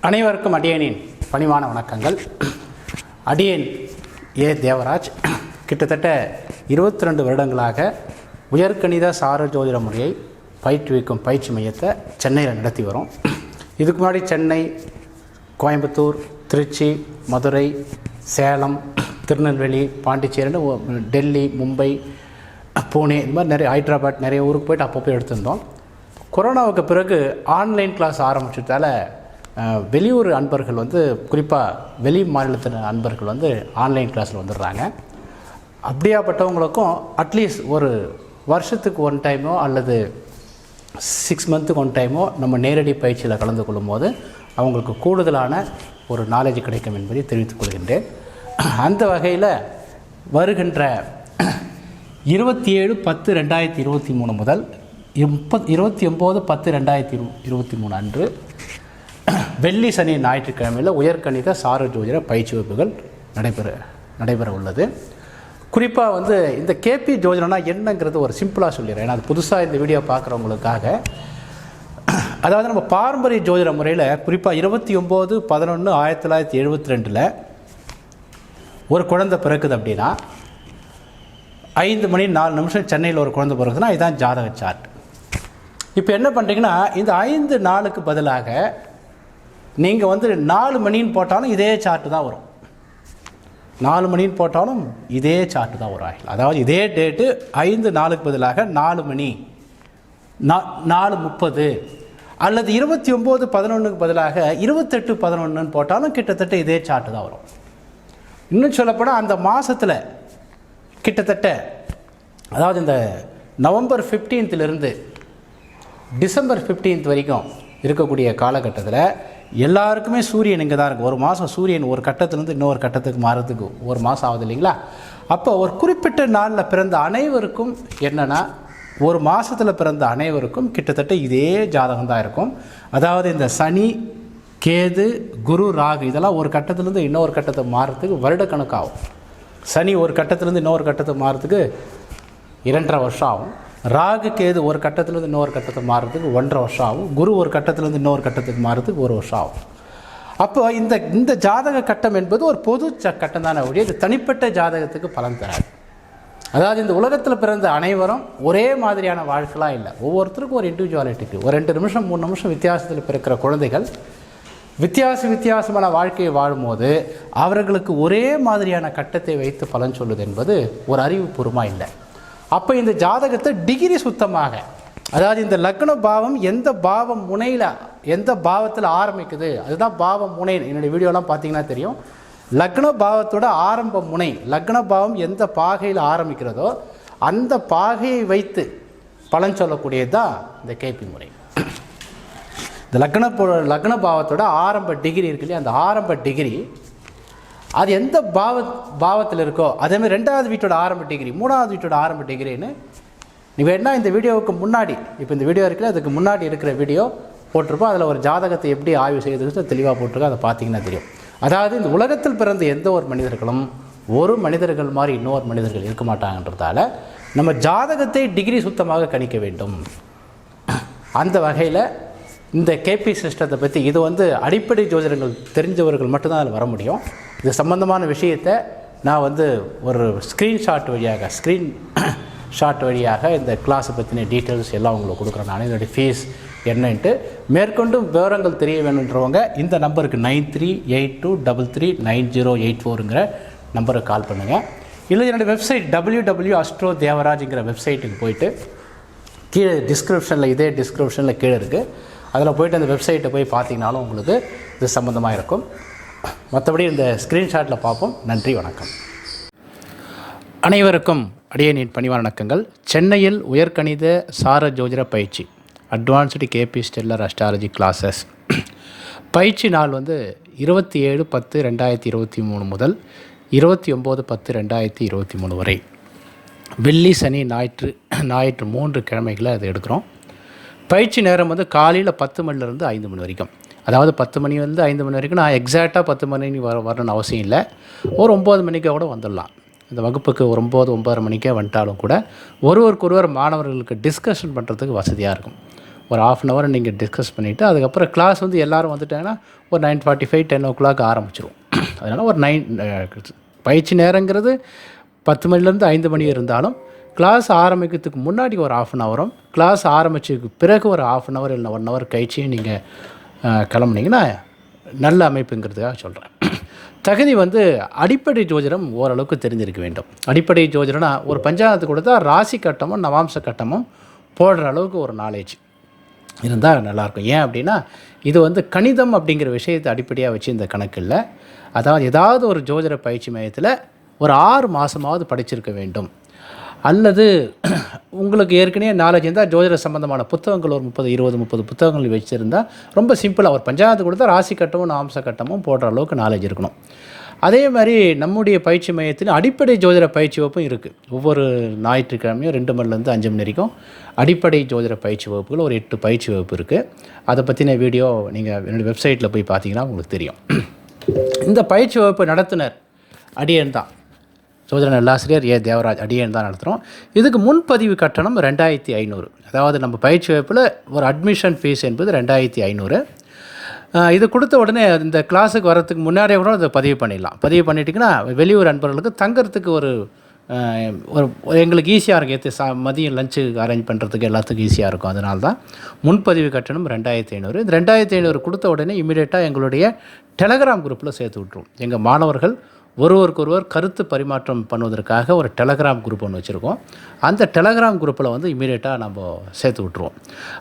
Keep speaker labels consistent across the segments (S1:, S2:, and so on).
S1: அனைவருக்கும் அடியேனின் பணிவான வணக்கங்கள். அடியேன் ஏ தேவராஜ் கிட்டத்தட்ட 22 வருடங்களாக உயர்கணித சார ஜோதிட முறையை பயிற்றுவிக்கும் பயிற்சி மையத்தை சென்னையில் நடத்தி வரோம். இதுக்கு முன்னாடி சென்னை, கோயம்புத்தூர், திருச்சி, மதுரை, சேலம், திருநெல்வேலி, பாண்டிச்சேரி, டெல்லி, மும்பை, புனே, இது மாதிரி நிறைய ஹைதராபாத் நிறைய ஊருக்கு போய்ட்டு அப்பப்போ எடுத்திருந்தோம். கொரோனாவுக்கு பிறகு ஆன்லைன் கிளாஸ் ஆரம்பிச்சதால் வெளியூர் அன்பர்கள் குறிப்பாக வெளி மாநிலத்தின் அன்பர்கள் ஆன்லைன் கிளாஸில் வந்துடுறாங்க. அப்படியாப்பட்டவங்களுக்கும் அட்லீஸ்ட் ஒரு வருஷத்துக்கு ஒன் டைமோ அல்லது 6 மந்த்துக்கு ஒன் டைமோ நம்ம நேரடி பயிற்சியில் கலந்து கொள்ளும் போது அவங்களுக்கு கூடுதலான ஒரு நாலேஜ் கிடைக்கும் என்பதை தெரிவித்துக் கொள்கின்றேன். அந்த வகையில் வருகின்ற 27/10/2023 முதல் 29/10/2023 அன்று வெள்ளி, சனி, ஞாயிற்றுக்கிழமையில் உயர்கணித சார ஜோதிட பயிற்சி வகுப்புகள் நடைபெற உள்ளது. குறிப்பாக இந்த கேபி ஜோதிடம்னா என்னங்கிறது ஒரு சிம்பிளாக சொல்லிடுறேன். ஏன்னா அது புதுசாக இந்த வீடியோ பார்க்குறவங்களுக்காக. அதாவது நம்ம பாரம்பரிய ஜோதிட முறையில் குறிப்பாக 29/11/1972 ஒரு குழந்தை பிறக்குது அப்படின்னா 5 மணி 4 நிமிஷம் சென்னையில் ஒரு குழந்தை பிறகுதுன்னா இதுதான் ஜாதக சார்ட். இப்போ என்ன பண்ணுறீங்கன்னா இந்த 5 நாளுக்கு பதிலாக நீங்கள் 4 மணின்னு போட்டாலும் இதே சார்ட்டு தான் வரும். 4 மணின்னு போட்டாலும் இதே சார்ட்டு தான் வரும். அதாவது இதே டேட்டு 5 நாளுக்கு பதிலாக 4 மணி 4:30 அல்லது 29/11க்கு பதிலாக 28/11 போட்டாலும் கிட்டத்தட்ட இதே சார்ட்டு தான் வரும். இன்னும் சொல்லப்போனால் அந்த மாதத்தில் கிட்டத்தட்ட அதாவது இந்த நவம்பர் 15லேருந்து டிசம்பர் 15 வரைக்கும் இருக்கக்கூடிய காலகட்டத்தில் எல்லாருக்குமே சூரியன் இங்கே தான் இருக்குது. ஒரு மாதம் சூரியன் ஒரு கட்டத்திலேருந்து இன்னொரு கட்டத்துக்கு மாறதுக்கு ஒரு மாதம் ஆகுது இல்லைங்களா? அப்போ ஒரு குறிப்பிட்ட நாளில் பிறந்த அனைவருக்கும் என்னென்னா ஒரு மாதத்தில் பிறந்த அனைவருக்கும் கிட்டத்தட்ட இதே ஜாதகம் தான் இருக்கும். அதாவது இந்த சனி, கேது, குரு, ராகு இதெல்லாம் ஒரு கட்டத்திலேருந்து இன்னொரு கட்டத்துக்கு மாறுறதுக்கு வருடக்கணக்காகும். சனி ஒரு கட்டத்திலேருந்து இன்னொரு கட்டத்துக்கு மாறுறதுக்கு 2.5 வருஷம் ஆகும். ராகு, கேது ஒரு கட்டத்திலேருந்து இன்னொரு கட்டத்துக்கு மாறுறதுக்கு 1.5 வருஷம் ஆகும். குரு ஒரு கட்டத்திலேருந்து இன்னொரு கட்டத்துக்கு மாறுறதுக்கு 1 வருஷம் ஆகும். அப்போ இந்த ஜாதக கட்டம் என்பது ஒரு பொது கட்டம் தானே ஒழிய இது தனிப்பட்ட ஜாதகத்துக்கு பலன் தராது. அதாவது இந்த உலகத்தில் பிறந்த அனைவரும் ஒரே மாதிரியான வாழ்க்கைலாம் இல்லை. ஒவ்வொருத்தருக்கும் ஒரு இண்டிவிஜுவாலிட்டிக்கு ஒரு 2 நிமிஷம் 3 நிமிஷம் வித்தியாசத்தில் பிறக்கிற குழந்தைகள் வித்தியாசமான வாழ்க்கையை வாழும்போது அவர்களுக்கு ஒரே மாதிரியான கட்டத்தை வைத்து பலன் சொல்லுது என்பது ஒரு அறிவுபூர்வமாக இல்லை. அப்போ இந்த ஜாதகத்தை டிகிரி சுத்தமாக, அதாவது இந்த லக்ன பாவம் எந்த பாவம் முனையில் எந்த பாவத்தில் ஆரம்பிக்குது அதுதான் பாவம் முனை. என்னுடைய வீடியோலாம் பார்த்தீங்கன்னா தெரியும். லக்ன பாவத்தோட ஆரம்ப முனை, லக்ன பாவம் எந்த பாகையில் ஆரம்பிக்கிறதோ அந்த பாகையை வைத்து பலன் சொல்லக்கூடியது தான் இந்த கேபி முறை. இந்த லக்ன பாவத்தோட ஆரம்ப டிகிரி இருக்கு இல்லையா, அந்த ஆரம்ப டிகிரி அது எந்த பாவத்தில் இருக்கோ அதேமாதிரி 2வது வீட்டோட ஆரம்ப டிகிரி, 3வது வீட்டோட ஆரம்ப டிகிரின்னு நீங்கள் என்ன இந்த வீடியோவுக்கு முன்னாடி இப்போ இந்த வீடியோ இருக்குல்ல அதுக்கு முன்னாடி இருக்கிற வீடியோ போட்டிருப்போம். அதில் ஒரு ஜாதகத்தை எப்படி ஆய்வு செய்யறதுக்கு தெளிவாக போட்டிருக்கோம். அதை பார்த்தீங்கன்னா தெரியும். அதாவது இந்த உலகத்தில் பிறந்த எந்த ஒரு மனிதர்களும் ஒரு மனிதர்கள் மாதிரி இன்னொரு மனிதர்கள் இருக்க மாட்டாங்கன்றதால நம்ம ஜாதகத்தை டிகிரி சுத்தமாக கணிக்க வேண்டும். அந்த வகையில் இந்த கேபி சிஸ்டத்தை பற்றி இது அடிப்படை ஜோதிடங்கள் தெரிஞ்சவர்கள் மட்டும்தான் அதில் வர முடியும். இது சம்பந்தமான விஷயத்தை நான் ஒரு ஸ்க்ரீன்ஷாட் வழியாக இந்த கிளாஸை பற்றின டீட்டெயில்ஸ் எல்லாம் உங்களுக்கு கொடுக்குறேன். நான் இதனுடைய ஃபீஸ் என்னன்ட்டு மேற்கொண்டும் விவரங்கள் தெரிய வேணுன்றவங்க இந்த நம்பருக்கு 9382339084ங்கிற நம்பருக்கு கால் பண்ணுங்கள். இல்லை என்னுடைய வெப்சைட் www.astrodevaraj வெப்சைட்டுக்கு போயிட்டு கீழே இதே டிஸ்கிரிப்ஷனில் கீழே இருக்குது. அதில் போய்ட்டு அந்த வெப்சைட்டை போய் பார்த்தீங்கனாலும் உங்களுக்கு இது சம்மந்தமாக இருக்கும். மற்றபடி இந்த ஸ்க்ரீன்ஷாட்டில் பார்ப்போம். நன்றி, வணக்கம். அனைவருக்கும் அடியேனின் பணிவான வணக்கங்கள். சென்னையில் உயர்கணித சார ஜோதிட பயிற்சி advanced KP stellar astrology classes பயிற்சி நாள் 27/10/2023 முதல் 29/10/2023 வரை வெள்ளி, சனி, ஞாயிற்று 3 கிழமைகளை அதை எடுக்கிறோம். பயிற்சி நேரம் காலையில் 10 மணிலேருந்து 5 மணி வரைக்கும். அதாவது 10 மணிலேருந்து 5 மணி வரைக்கும் நான் எக்ஸாக்டாக 10 மணி வரணும்னு அவசியம் இல்லை. ஒரு 9 மணிக்கே கூட வந்துடலாம். இந்த வகுப்புக்கு ஒரு 9-9:30 மணிக்கே வந்துட்டாலும் கூட ஒருவருக்கொருவர் மாணவர்களுக்கு டிஸ்கஷன் பண்ணுறதுக்கு வசதியாக இருக்கும். ஒரு ½ அன் ஹவர் நீங்கள் டிஸ்கஸ் பண்ணிவிட்டு அதுக்கப்புறம் கிளாஸ் வந்து எல்லோரும் வந்துட்டாங்கன்னா ஒரு 9:45 10 o'clock ஆரம்பிச்சிரும். அதனால் ஒரு பயிற்சி நேரங்கிறது 10 மணிலேருந்து 5 மணி இருந்தாலும் கிளாஸ் ஆரம்பிக்கிறதுக்கு முன்னாடி ஒரு ½ அன் ஹவரும் கிளாஸ் ஆரம்பிச்சதுக்கு பிறகு ஒரு ½ அன் ஹவர் இல்லை 1 hour கழிச்சு நீங்கள் கிளம்புனீங்கன்னா நல்ல அமைப்புங்கிறதுக்காக சொல்கிறேன். தகுதி வந்து அடிப்படை ஜோதிடம் ஓரளவுக்கு தெரிஞ்சிருக்க வேண்டும். அடிப்படை ஜோதிடம்னா ஒரு பஞ்சாங்கத்துக்கு கொடுத்தா ராசி கட்டமும் நவாம்ச கட்டமும் போடுற அளவுக்கு ஒரு நாலேஜ் இருந்தால் நல்லாயிருக்கும். ஏன் அப்படின்னா இது வந்து கணிதம் அப்படிங்கிற விஷயத்தை அடிப்படையாக வச்சு இந்த கணக்கு இல்லை. அதாவது ஏதாவது ஒரு ஜோதிட பயிற்சி மையத்தில் ஒரு 6 மாதமாவது படிச்சிருக்க வேண்டும். அல்லது உங்களுக்கு ஏற்கனவே நாலேஜ் இருந்தால் ஜோதிட சம்பந்தமான புத்தகங்கள் ஒரு 30 புத்தகங்கள் வச்சுருந்தால் ரொம்ப சிம்பிளாக ஒரு பஞ்சாங்கத்துக்கு கொடுத்தா ராசி கட்டமும் நவாம்ச கட்டமும் போடுற அளவுக்கு நாலேஜ் இருக்கணும். அதே மாதிரி நம்முடைய பயிற்சி மையத்தில் அடிப்படை ஜோதிட பயிற்சி வகுப்பும் இருக்குது. ஒவ்வொரு ஞாயிற்றுக்கிழமையும் 2 மணிலேருந்து 5 மணி வரைக்கும் அடிப்படை ஜோதிட பயிற்சி வகுப்புகள் ஒரு 8 பயிற்சி வகுப்பு இருக்குது. அதை பற்றின வீடியோ நீங்கள் என்னுடைய வெப்சைட்டில் போய் பார்த்தீங்கன்னா உங்களுக்கு தெரியும். இந்த பயிற்சி வகுப்பு நடத்துனர் அடியன் தான், ஜோதிட நல்லாசிரியர் தேவராஜ் அடியன் தான் நடத்துகிறோம். இதுக்கு முன்பதிவு கட்டணம் 2500. அதாவது நம்ம பயிற்சி வகுப்பில் ஒரு அட்மிஷன் ஃபீஸ் என்பது 2500. இது கொடுத்த உடனே இந்த கிளாஸுக்கு வரத்துக்கு முன்னாடியே கூட அதை பதிவு பண்ணிடலாம். பதிவு பண்ணிட்டிங்கன்னா வெளியூர் அன்பர்களுக்கு தங்கிறதுக்கு ஒரு எங்களுக்கு ஈஸியாக இருக்கும். மதியம் லஞ்சு அரேஞ்ச் பண்ணுறதுக்கு எல்லாத்துக்கும் ஈஸியாக இருக்கும். அதனால தான் முன்பதிவு கட்டணம் 2500. இந்த 2500 கொடுத்த உடனே இமீடியட்டாக எங்களுடைய டெலகிராம் குரூப்பில் சேர்த்து விட்ருவோம். எங்கள் மாணவர்கள் ஒருவருக்கொருவர் கருத்து பரிமாற்றம் பண்ணுவதற்காக ஒரு டெலகிராம் குரூப் ஒன்று வச்சுருக்கோம். அந்த டெலகிராம் குரூப்பில் வந்து இமீடியட்டாக நம்ம சேர்த்து விட்ருவோம்.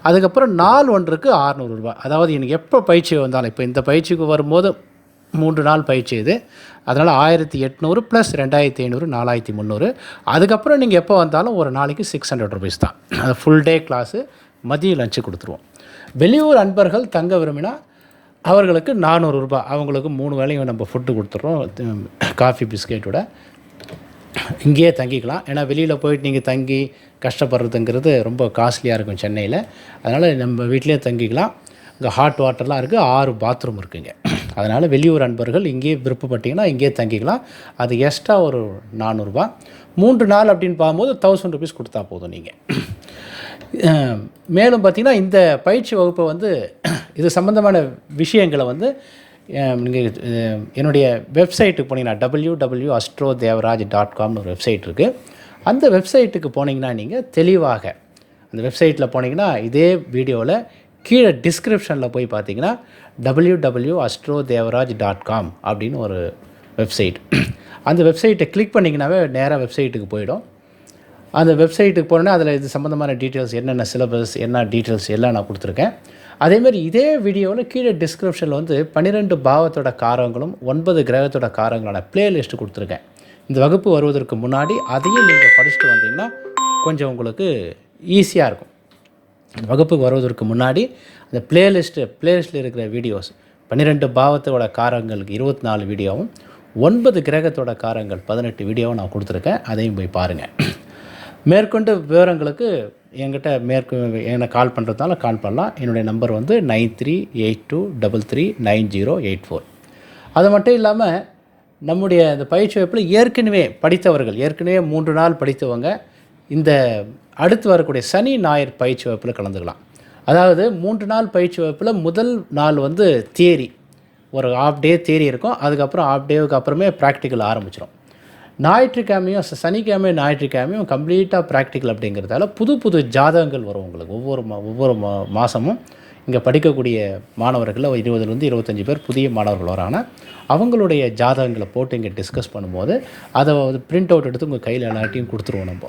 S1: அதுக்கப்புறம் நாள் ஒன்றுக்கு 600 ரூபா. அதாவது எனக்கு எப்போ பயிற்சி வந்தாலும், இப்போ இந்த பயிற்சிக்கு வரும்போது 3 நாள் பயிற்சி இது, அதனால் 1800 + 2500 4300. அதுக்கப்புறம் நீங்கள் எப்போ வந்தாலும் ஒரு நாளைக்கு 600 rupees தான். அது ஃபுல் டே கிளாஸு, மதியம் லஞ்சு கொடுத்துருவோம். வெளியூர் அன்பர்கள் தங்க விரும்பினா அவர்களுக்கு 400 ரூபா. அவங்களுக்கு 3 வேளையும் நம்ம ஃபுட்டு கொடுத்துட்றோம், காஃபி பிஸ்கெட்டோட. இங்கேயே தங்கிக்கலாம். ஏன்னா வெளியில் போயிட்டு நீங்கள் தங்கி கஷ்டப்படுறதுங்கிறது ரொம்ப காஸ்ட்லியாக இருக்கும் சென்னையில். அதனால் நம்ம வீட்டிலே தங்கிக்கலாம். இங்கே ஹாட் வாட்டர்லாம் இருக்குது, 6 பாத்ரூம் இருக்குங்க. அதனால் வெளியூர் அன்பர்கள் இங்கேயே விருப்பப்பட்டிங்கன்னா இங்கேயே தங்கிக்கலாம். அது எக்ஸ்ட்ரா ஒரு 400 ரூபா. 3 நாள் அப்படின்னு பார்க்கும்போது 1000 rupees கொடுத்தா போதும் நீங்கள். மேலும் பார்த்திங்கன்னா இந்த பயிற்சி வகுப்பை வந்து இது சம்மந்தமான விஷயங்களை வந்து நீங்கள் என்னுடைய வெப்சைட்டுக்கு போனீங்கன்னா www.astrodevaraj.com ஒரு வெப்சைட் இருக்குது. அந்த வெப்சைட்டுக்கு போனீங்கன்னா நீங்கள் தெளிவாக அந்த வெப்சைட்டில் போனீங்கன்னா இதே வீடியோவில் கீழே டிஸ்கிரிப்ஷனில் போய் பார்த்தீங்கன்னா www.astrodevaraj.com அப்படின்னு ஒரு வெப்சைட். அந்த வெப்சைட்டை கிளிக் பண்ணிங்கன்னாவே நேராக வெப்சைட்டுக்கு போயிடும். அந்த வெப்சைட்டுக்கு போனோன்னா அதில் இது சம்மந்தமான டீட்டெயில்ஸ், என்னென்ன சிலபஸ், என்ன டீட்டெயில்ஸ் எல்லாம் நான் கொடுத்துருக்கேன். அதேமாதிரி இதே வீடியோவில் கீழே டிஸ்கிரிப்ஷனில் வந்து 12 பாவத்தோட காரங்களும் 9 கிரகத்தோட காரங்களான ப்ளேலிஸ்ட்டு கொடுத்துருக்கேன். இந்த வகுப்பு வருவதற்கு முன்னாடி அதையும் நீங்கள் படிச்சுட்டு வந்தீங்கன்னா கொஞ்சம் உங்களுக்கு ஈஸியாக இருக்கும். இந்த வகுப்புக்கு வருவதற்கு முன்னாடி அந்த ப்ளேலிஸ்ட்டில் இருக்கிற வீடியோஸ் 12 பாவத்தோட காரங்களுக்கு 24 வீடியோவும் 9 கிரகத்தோட காரங்கள் 18 வீடியோவும் நான் கொடுத்துருக்கேன். அதையும் போய் பாருங்கள். மேற்கொண்டு விவரங்களுக்கு என்கிட்ட என்னை கால் பண்ணுறதுனால கால் பண்ணலாம். என்னுடைய நம்பர் வந்து 9382339084. அது மட்டும் இல்லாமல் நம்முடைய இந்த பயிற்சி வகுப்பில் ஏற்கனவே படித்தவர்கள், ஏற்கனவே 3 நாள் படித்தவங்க இந்த அடுத்து வரக்கூடிய சனி ஞாயிறு பயிற்சி வகுப்பில் கலந்துக்கலாம். அதாவது 3 நாள் பயிற்சி வகுப்பில் முதல் நாள் வந்து தியரி, ஒரு ½ டே தியரி இருக்கும். அதுக்கப்புறம் ½ டேவுக்கு அப்புறமே ப்ராக்டிக்கல் ஆரம்பிச்சிடும். ஞாயிற்றுக்கிழமையும் சனிக்கிழமையும் ஞாயிற்றுக்கிழமையும் கம்ப்ளீட்டாக ப்ராக்டிக்கல் அப்படிங்கிறதால புது ஜாதகங்கள் வரும் உங்களுக்கு. ஒவ்வொரு மாதமும் இங்கே படிக்கக்கூடிய மாணவர்களில் 20லேருந்து 25 பேர் புதிய மாணவர்கள் வராங்க. அவங்களுடைய ஜாதகங்களை போட்டு இங்கே டிஸ்கஸ் பண்ணும்போது அதை பிரிண்ட் அவுட் எடுத்து உங்கள் கையில் எல்லாத்தையும் கொடுத்துருவோம் நம்ம.